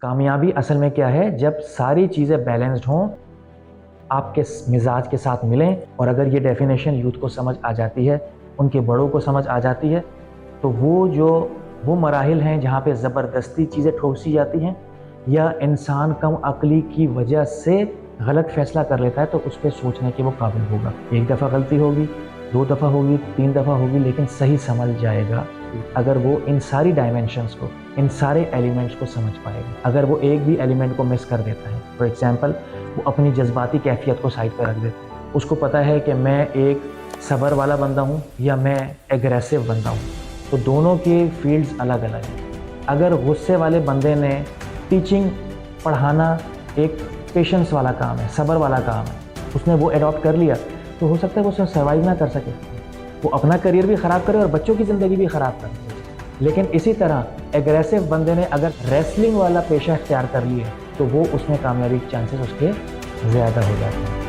कामयाबी असल में क्या है, जब सारी चीज़ें बैलेंस्ड हों, आपके मिजाज के साथ मिलें, और अगर ये डेफिनेशन यूथ को समझ आ जाती है, उनके बड़ों को समझ आ जाती है, तो वो मराहिल हैं जहाँ पे ज़बरदस्ती चीज़ें ठोसी जाती हैं या इंसान कम अक्ली की वजह से गलत फैसला कर लेता है, तो उस पर सोचने के वो काबिल होगा। एक दफ़ा गलती होगी, 2 दफ़ा होगी, 3 दफ़ा होगी, लेकिन सही समझ जाएगा अगर वो इन सारी डायमेंशंस को, इन सारे एलिमेंट्स को समझ पाएगा। अगर वो एक भी एलिमेंट को मिस कर देता है, फॉर एग्जांपल वो अपनी जज्बाती कैफियत को साइड पर रख देता है, उसको पता है कि मैं एक सब्र वाला बंदा हूँ या मैं एग्रेसिव बंदा हूँ, तो दोनों के फील्ड्स अलग अलग हैं। अगर गुस्से वाले बंदे ने टीचिंग, पढ़ाना एक पेशेंस वाला काम है, सब्र वाला काम है, उसने वो एडॉप्ट कर लिया, तो हो सकता है वो उसमें सर्वाइव ना कर सके, वो अपना करियर भी ख़राब करे और बच्चों की ज़िंदगी भी ख़राब कर दे। लेकिन इसी तरह एग्रेसिव बंदे ने अगर रेसलिंग वाला पेशा इख्तियार कर लिया, तो वो उसमें कामयाबी के चांसेस उसके ज़्यादा हो जाते हैं।